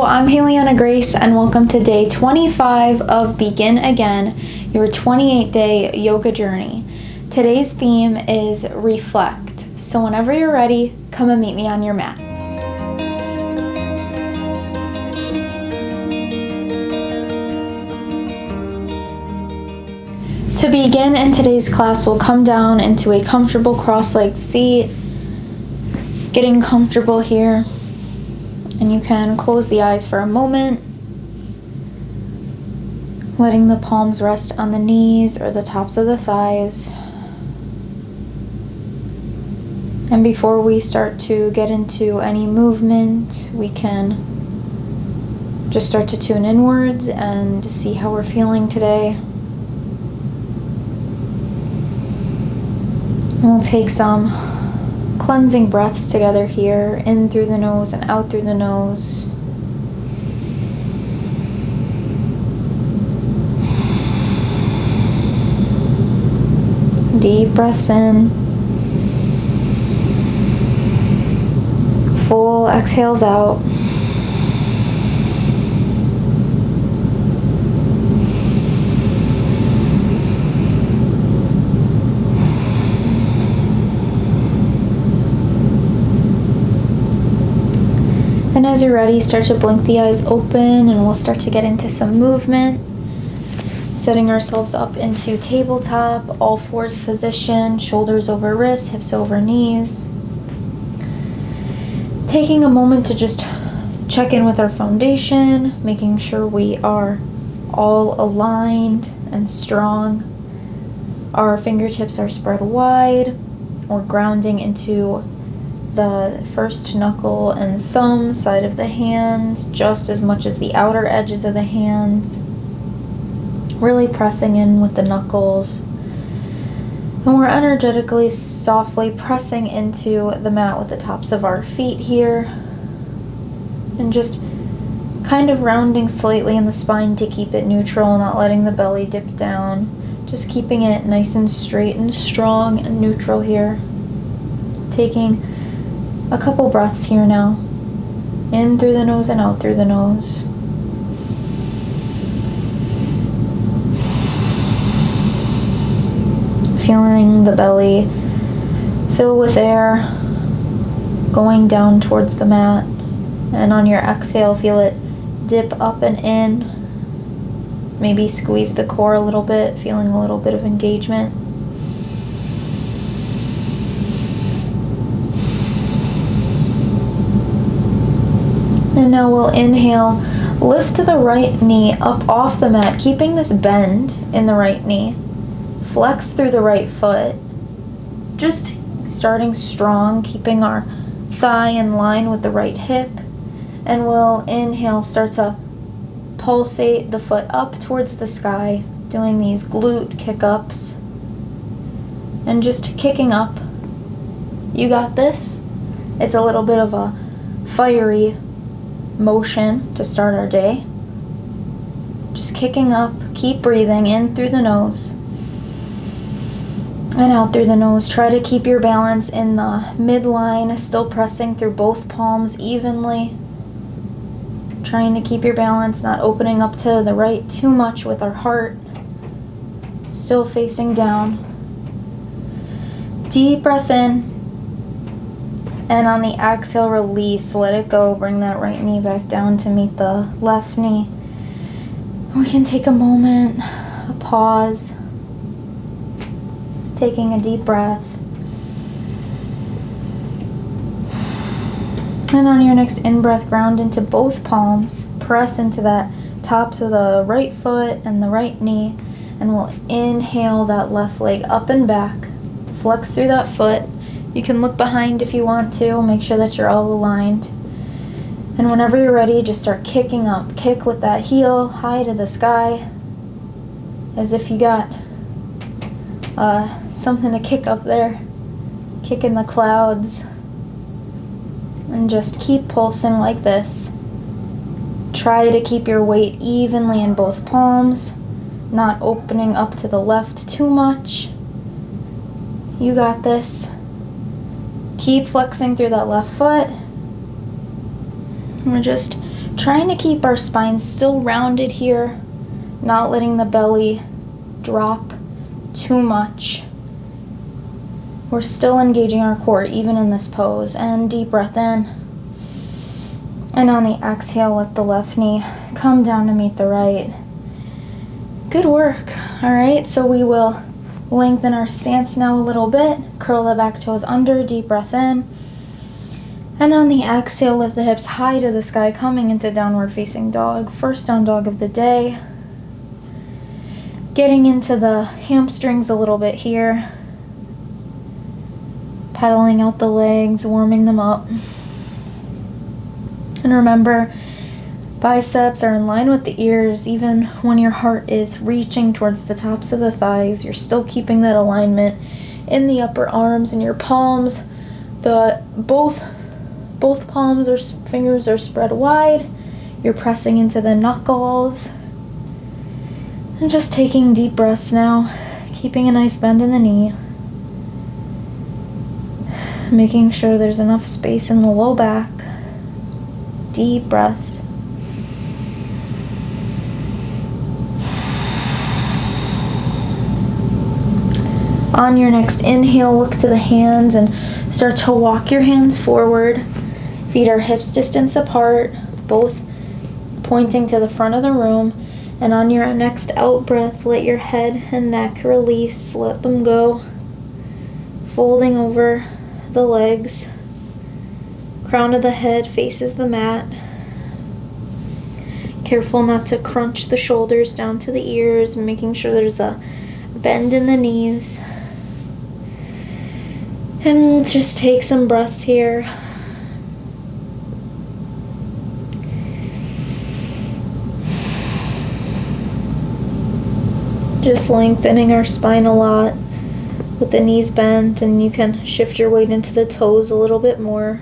I'm Hailianna Grace, and welcome to day 25 of Begin Again, your 28-day yoga journey. Today's theme is reflect. So whenever you're ready, come and meet me on your mat. To begin in today's class, we'll come down into a comfortable cross-legged seat, getting comfortable here. And you can close the eyes for a moment, letting the palms rest on the knees or the tops of the thighs. And before we start to get into any movement, we can just start to tune inwards and see how we're feeling today. And we'll take some cleansing breaths together here, in through the nose and out through the nose. Deep breaths in. Full exhales out. And as you're ready, start to blink the eyes open and we'll start to get into some movement. Setting ourselves up into tabletop, all fours position, shoulders over wrists, hips over knees. Taking a moment to just check in with our foundation, making sure we are all aligned and strong. Our fingertips are spread wide. We're grounding into the first knuckle and thumb side of the hands just as much as the outer edges of the hands. Really pressing in with the knuckles. And we're energetically, softly pressing into the mat with the tops of our feet here. And just kind of rounding slightly in the spine to keep it neutral, not letting the belly dip down. Just keeping it nice and straight and strong and neutral here. Taking a couple breaths here now. In through the nose and out through the nose. Feeling the belly fill with air, going down towards the mat. And on your exhale, feel it dip up and in. Maybe squeeze the core a little bit, feeling a little bit of engagement. And now we'll inhale, lift the right knee up off the mat, keeping this bend in the right knee. Flex through the right foot. Just starting strong, keeping our thigh in line with the right hip. And we'll inhale, start to pulsate the foot up towards the sky, doing these glute kick-ups. And just kicking up. You got this. It's a little bit of a fiery motion to start our day. Just kicking up, keep breathing in through the nose and out through the nose. Try to keep your balance in the midline, still pressing through both palms evenly. Trying to keep your balance, not opening up to the right too much with our heart. Still facing down. Deep breath in. And on the exhale, release, let it go. Bring that right knee back down to meet the left knee. We can take a moment, a pause, taking a deep breath. And on your next in-breath, ground into both palms. Press into that tops of the right foot and the right knee. And we'll inhale that left leg up and back. Flex through that foot. You can look behind if you want to. Make sure that you're all aligned. And whenever you're ready, just start kicking up. Kick with that heel high to the sky. As if you got something to kick up there. Kick in the clouds. And just keep pulsing like this. Try to keep your weight evenly in both palms. Not opening up to the left too much. You got this. Keep flexing through that left foot. We're just Trying to keep our spine still rounded here, not letting the belly drop too much. We're still engaging our core even in this pose. And deep breath in. And on the exhale, let the left knee come down to meet the right. Good work. All right, so we will lengthen our stance now a little bit. Curl the back toes under, deep breath in. And on the exhale, lift the hips high to the sky, coming into downward facing dog. First down dog of the day. Getting into the hamstrings a little bit here. Pedaling out the legs, warming them up. And remember, biceps are in line with the ears. Even when your heart is reaching towards the tops of the thighs, you're still keeping that alignment in the upper arms and your palms. Both palms or fingers are spread wide. You're pressing into the knuckles. And just taking deep breaths now, keeping a nice bend in the knee. Making sure there's enough space in the low back. Deep breaths. On your next inhale, look to the hands and start to walk your hands forward. Feet are hips distance apart, both pointing to the front of the room. And on your next out breath, let your head and neck release, let them go. Folding over the legs. Crown of the head faces the mat. Careful not to crunch the shoulders down to the ears, making sure there's a bend in the knees. And we'll just take some breaths here. Just lengthening our spine a lot with the knees bent, and you can shift your weight into the toes a little bit more.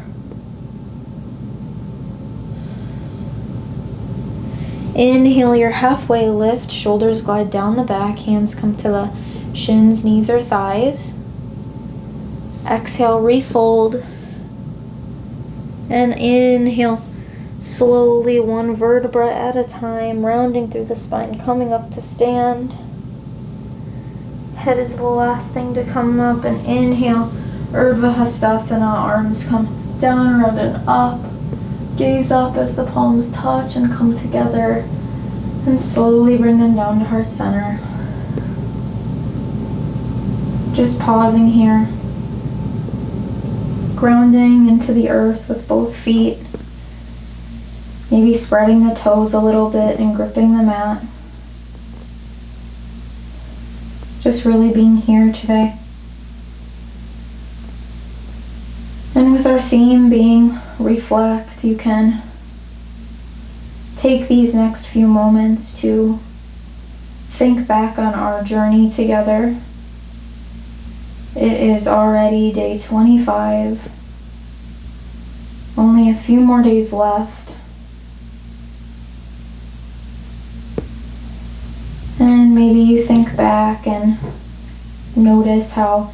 Inhale your halfway lift, shoulders glide down the back, hands come to the shins, knees or thighs. Exhale, refold. And inhale, slowly one vertebra at a time, rounding through the spine, coming up to stand. Head is the last thing to come up, and inhale, Urdhva Hastasana, arms come down, round and up. Gaze up as the palms touch and come together, and slowly bring them down to heart center. Just pausing here. Grounding into the earth with both feet. Maybe spreading the toes a little bit and gripping the mat. Just really being here today. And with our theme being reflect, you can take these next few moments to think back on our journey together. It is already day 25. Only a few more days left. And maybe you think back and notice how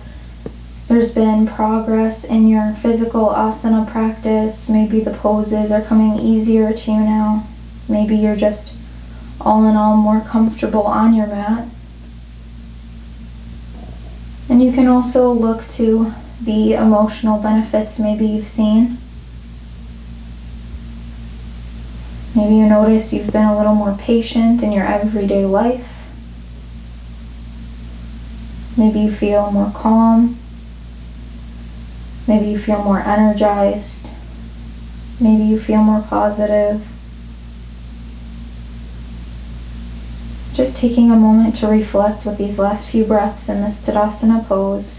there's been progress in your physical asana practice. Maybe the poses are coming easier to you now. Maybe you're just all in all more comfortable on your mat. And you can also look to the emotional benefits maybe you've seen. Maybe you notice you've been a little more patient in your everyday life. Maybe you feel more calm. Maybe you feel more energized. Maybe you feel more positive. Just taking a moment to reflect with these last few breaths in this Tadasana pose.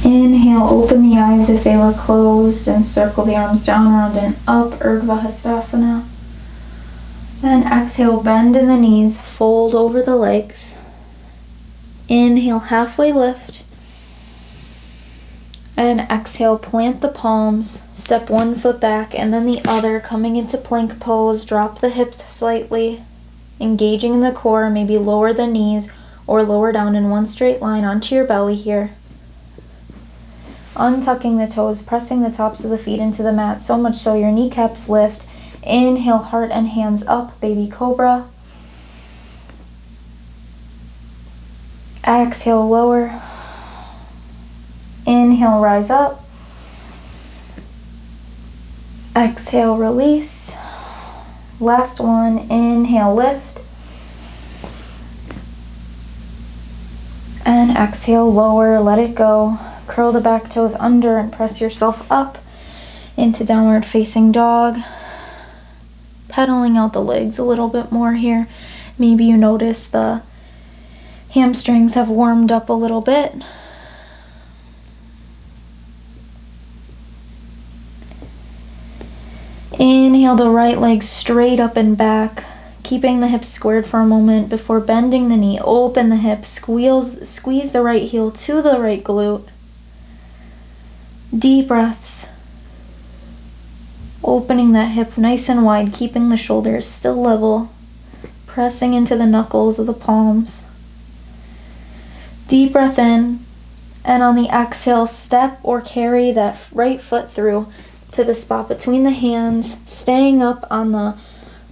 Inhale, open the eyes if they were closed and circle the arms down, round and up, Urdhva Hastasana. Then exhale, bend in the knees, fold over the legs. Inhale, halfway lift. And exhale, plant the palms, step one foot back and then the other, coming into plank pose. Drop the hips slightly, engaging in the core, maybe lower the knees or lower down in one straight line onto your belly here. Untucking the toes, pressing the tops of the feet into the mat, so much so your kneecaps lift. Inhale, heart and hands up, baby cobra. Exhale, lower. Inhale, rise up. Exhale, release. Last one, inhale, lift. And exhale, lower, let it go. Curl the back toes under and press yourself up into downward facing dog. Pedaling out the legs a little bit more here. Maybe you notice the hamstrings have warmed up a little bit. Inhale the right leg straight up and back, keeping the hips squared for a moment before bending the knee. Open the hip, squeeze the right heel to the right glute. Deep breaths. Opening that hip nice and wide, keeping the shoulders still level, pressing into the knuckles of the palms. Deep breath in, and on the exhale, step or carry that right foot through to the spot between the hands, staying up on the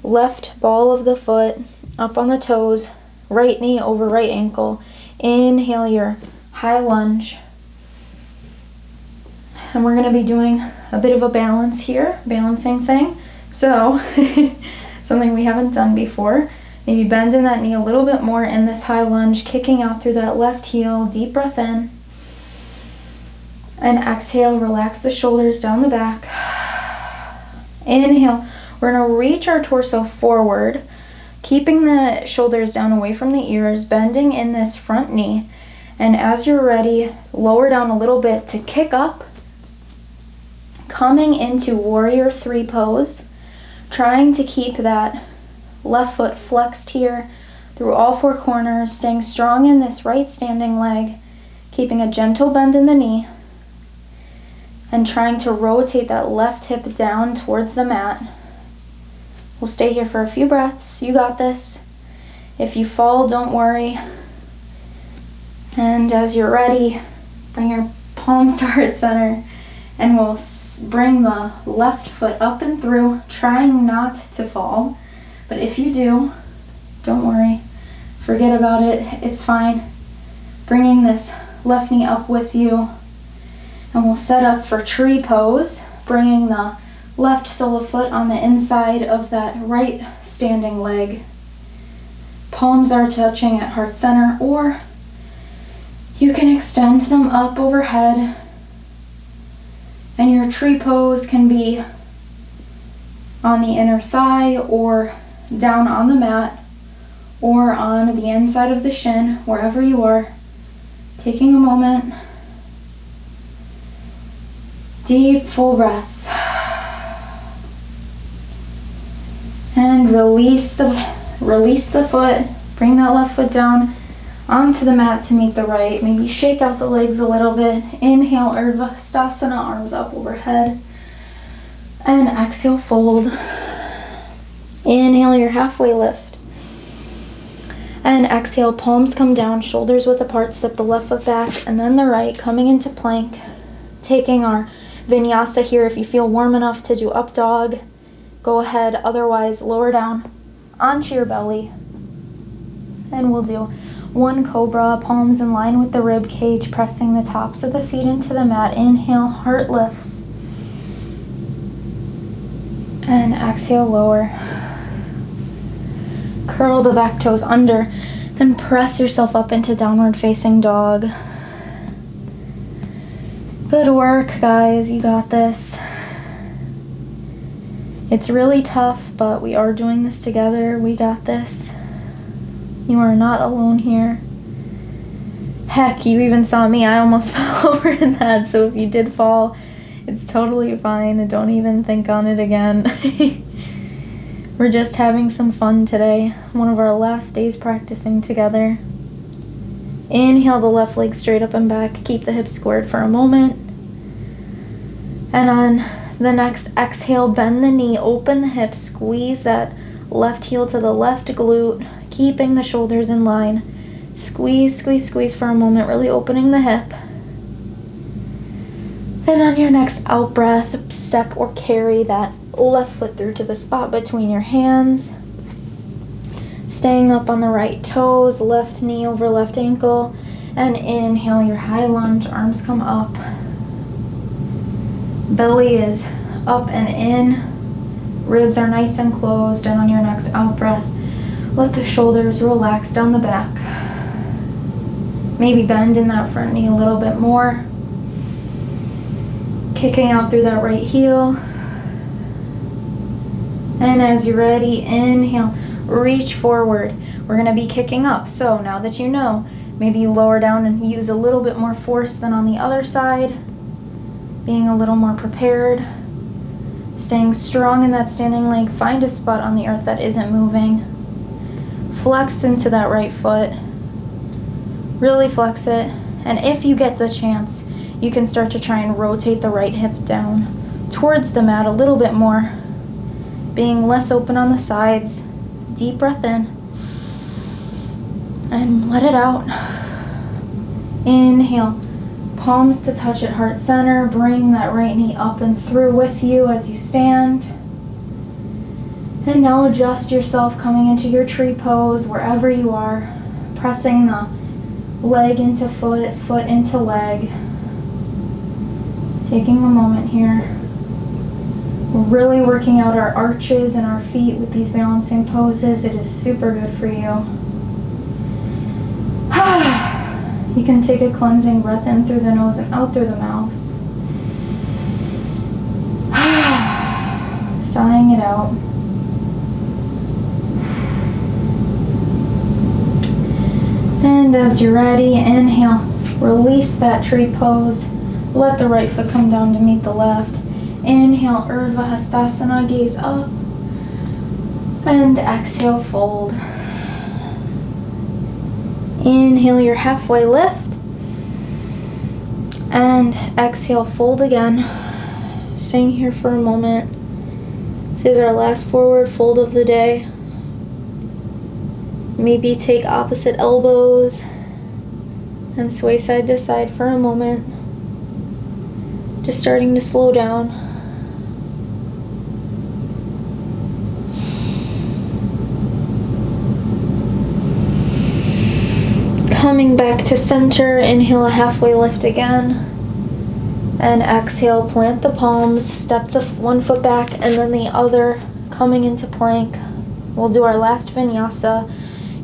left ball of the foot, up on the toes, right knee over right ankle. Inhale your high lunge. And we're going to be doing a bit of a balance here, balancing thing. So, something we haven't done before. Maybe bending that knee a little bit more in this high lunge, kicking out through that left heel. Deep breath in. And exhale, relax the shoulders down the back. Inhale, we're going to reach our torso forward, keeping the shoulders down away from the ears, bending in this front knee. And as you're ready, lower down a little bit to kick up, coming into warrior three pose, trying to keep that left foot flexed here through all four corners, staying strong in this right standing leg, keeping a gentle bend in the knee, and trying to rotate that left hip down towards the mat. We'll stay here for a few breaths. You got this. If you fall, don't worry. And as you're ready, bring your palms to heart center, and we'll bring the left foot up and through, trying not to fall. But if you do, don't worry. Forget about it. It's fine. Bringing this left knee up with you. And we'll set up for tree pose, bringing the left sole of foot on the inside of that right standing leg. Palms are touching at heart center, or you can extend them up overhead. And your tree pose can be on the inner thigh or down on the mat or on the inside of the shin, wherever you are. Taking a moment. Deep, full breaths. And release the foot. Bring that left foot down onto the mat to meet the right. Maybe shake out the legs a little bit. Inhale, Urdhva arms up overhead. And exhale, fold. Inhale your halfway lift. And exhale, palms come down, shoulders width apart, step the left foot back, and then the right, coming into plank. Taking our vinyasa here. If you feel warm enough to do up dog, go ahead. Otherwise, lower down onto your belly. And we'll do one cobra, palms in line with the rib cage, pressing the tops of the feet into the mat. Inhale, heart lifts. And exhale, lower. Curl the back toes under, then press yourself up into downward facing dog. Good work, guys. You got this. It's really tough, but we are doing this together. We got this. You are not alone here. Heck, you even saw me. I almost fell over in that, so if you did fall, it's totally fine. Don't even think on it again. We're just having some fun today. One of our last days practicing together. Inhale the left leg straight up and back. Keep the hips squared for a moment. And on the next exhale, bend the knee, open the hips, squeeze that left heel to the left glute, keeping the shoulders in line. Squeeze, squeeze, squeeze for a moment, really opening the hip. And on your next out breath, step or carry that left foot through to the spot between your hands. Staying up on the right toes, left knee over left ankle. And inhale your high lunge, arms come up. Belly is up and in. Ribs are nice and closed. And on your next out breath, let the shoulders relax down the back. Maybe bend in that front knee a little bit more. Kicking out through that right heel. And as you're ready, inhale, reach forward. We're going to be kicking up. So now that you know, maybe you lower down and use a little bit more force than on the other side. Being a little more prepared. Staying strong in that standing leg. Find a spot on the earth that isn't moving. Flex into that right foot. Really flex it. And if you get the chance, you can start to try and rotate the right hip down towards the mat a little bit more. Being less open on the sides. Deep breath in. And let it out. Inhale. Palms to touch at heart center. Bring that right knee up and through with you as you stand. And now adjust yourself coming into your tree pose wherever you are. Pressing the leg into foot, foot into leg. Taking a moment here. We're really working out our arches and our feet with these balancing poses. It is super good for you. You can take a cleansing breath in through the nose and out through the mouth. Sighing it out. And as you're ready, inhale. Release that tree pose. Let the right foot come down to meet the left. Inhale, Urdhva Hastasana, gaze up. And exhale, fold. Inhale your halfway lift. And exhale, fold again. Staying here for a moment. This is our last forward fold of the day. Maybe take opposite elbows and sway side to side for a moment. Just starting to slow down. Coming back to center, inhale a halfway lift again. And exhale, plant the palms, step the one foot back and then the other, coming into plank. We'll do our last vinyasa.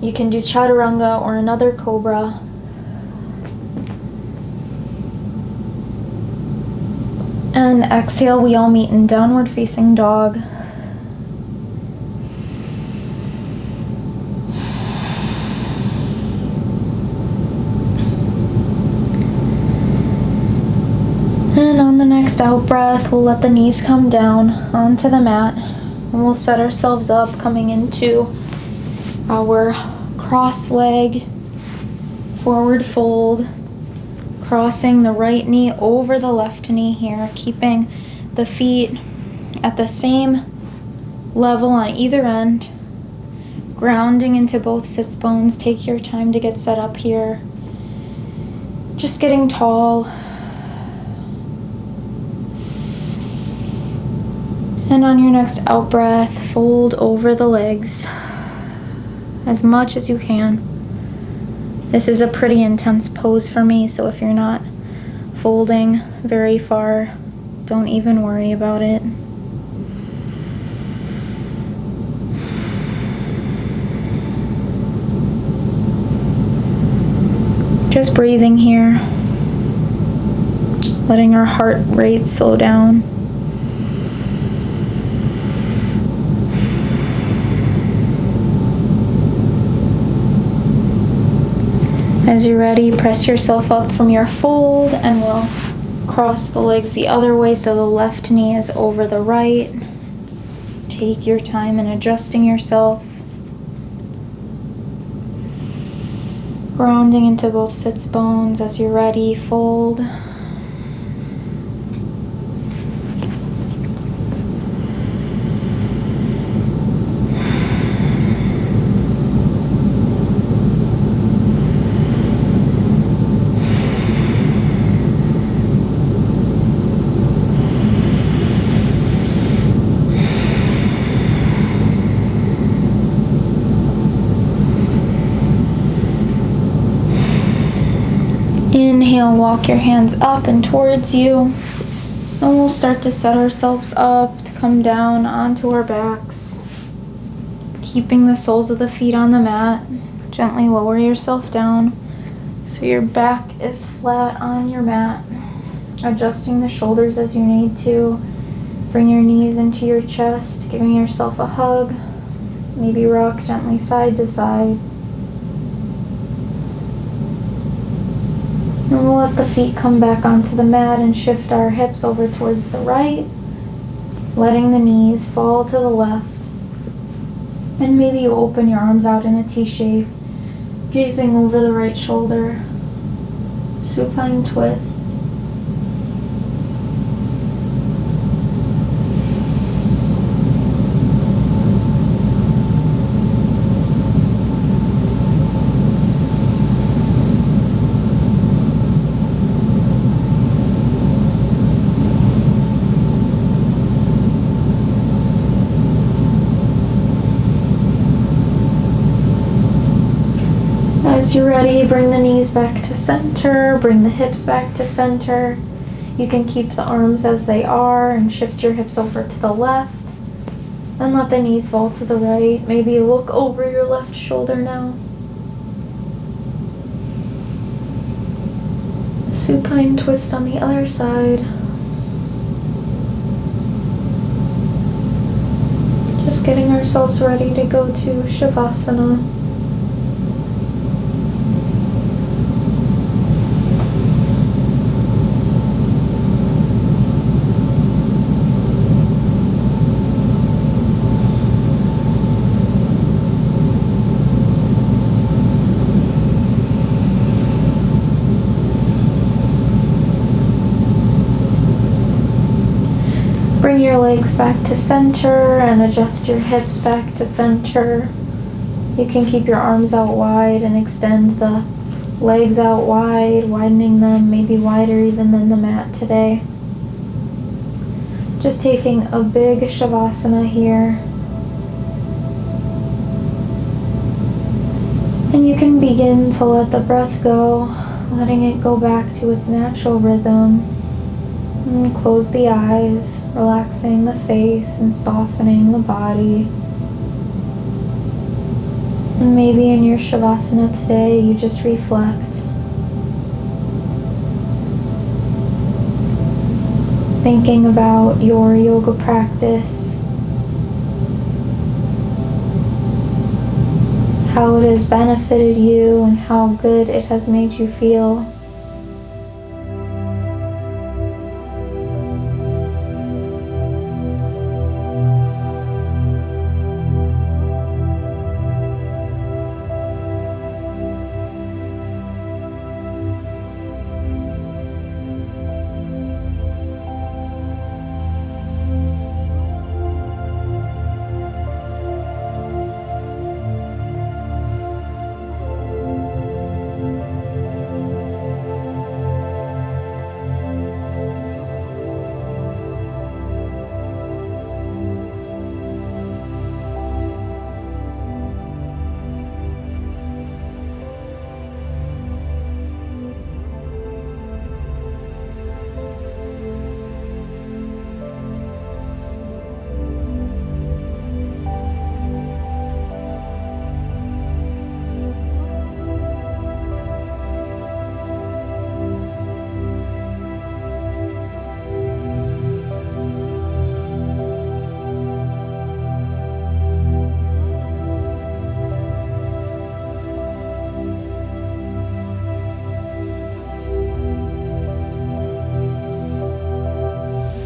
You can do chaturanga or another cobra. And exhale, we all meet in downward facing dog. And on the next out breath, we'll let the knees come down onto the mat. And we'll set ourselves up coming into our cross leg, forward fold. Crossing the right knee over the left knee here, keeping the feet at the same level on either end. Grounding into both sits bones. Take your time to get set up here. Just getting tall. And on your next out breath, fold over the legs as much as you can. This is a pretty intense pose for me, so if you're not folding very far, don't even worry about it. Just breathing here, letting our heart rate slow down. As you're ready, press yourself up from your fold and we'll cross the legs the other way so the left knee is over the right. Take your time in adjusting yourself. Grounding into both sits bones. As you're ready, fold. Inhale, walk your hands up and towards you. And we'll start to set ourselves up to come down onto our backs. Keeping the soles of the feet on the mat. Gently lower yourself down so your back is flat on your mat. Adjusting the shoulders as you need to. Bring your knees into your chest, giving yourself a hug. Maybe rock gently side to side. And we'll let the feet come back onto the mat and shift our hips over towards the right, letting the knees fall to the left. And maybe you open your arms out in a T shape, gazing over the right shoulder. Supine twist. As you're ready, bring the knees back to center, bring the hips back to center. You can keep the arms as they are and shift your hips over to the left. And let the knees fall to the right. Maybe look over your left shoulder now. Supine twist on the other side. Just getting ourselves ready to go to Shavasana. Bring your legs back to center and adjust your hips back to center. You can keep your arms out wide and extend the legs out wide, widening them, maybe wider even than the mat today. Just taking a big Shavasana here. And you can begin to let the breath go, letting it go back to its natural rhythm. And close the eyes, relaxing the face and softening the body. And maybe in your Shavasana today, you just reflect. Thinking about your yoga practice, how it has benefited you and how good it has made you feel.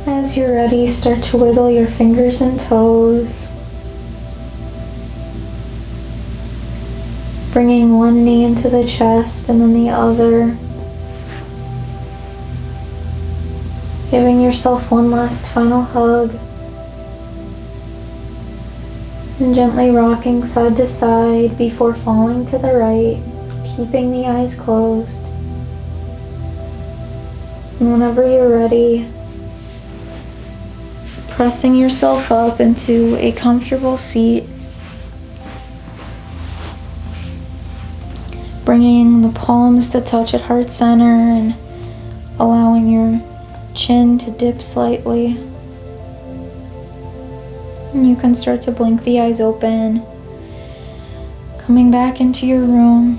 As you're ready, start to wiggle your fingers and toes. Bringing one knee into the chest and then the other. Giving yourself one last final hug. And gently rocking side to side before falling to the right, keeping the eyes closed. And whenever you're ready, pressing yourself up into a comfortable seat. Bringing the palms to touch at heart center and allowing your chin to dip slightly. And you can start to blink the eyes open, coming back into your room.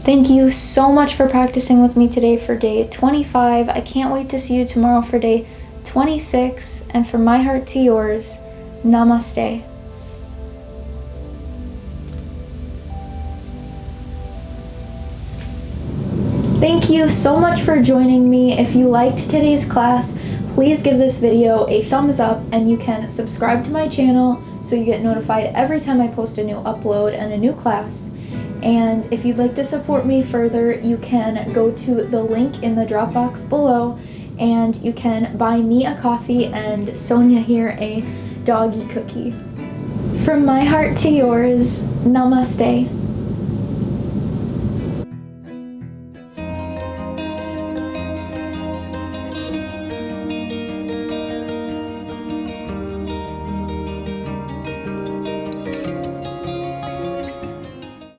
Thank you so much for practicing with me today for day 25. I can't wait to see you tomorrow for day 26. And from my heart to yours, namaste. Thank you so much for joining me. If you liked today's class, please give this video a thumbs up, and you can subscribe to my channel so you get notified every time I post a new upload and a new class. And if you'd like to support me further, you can go to the link in the drop box below and you can buy me a coffee and Sonia here a doggy cookie. From my heart to yours, namaste.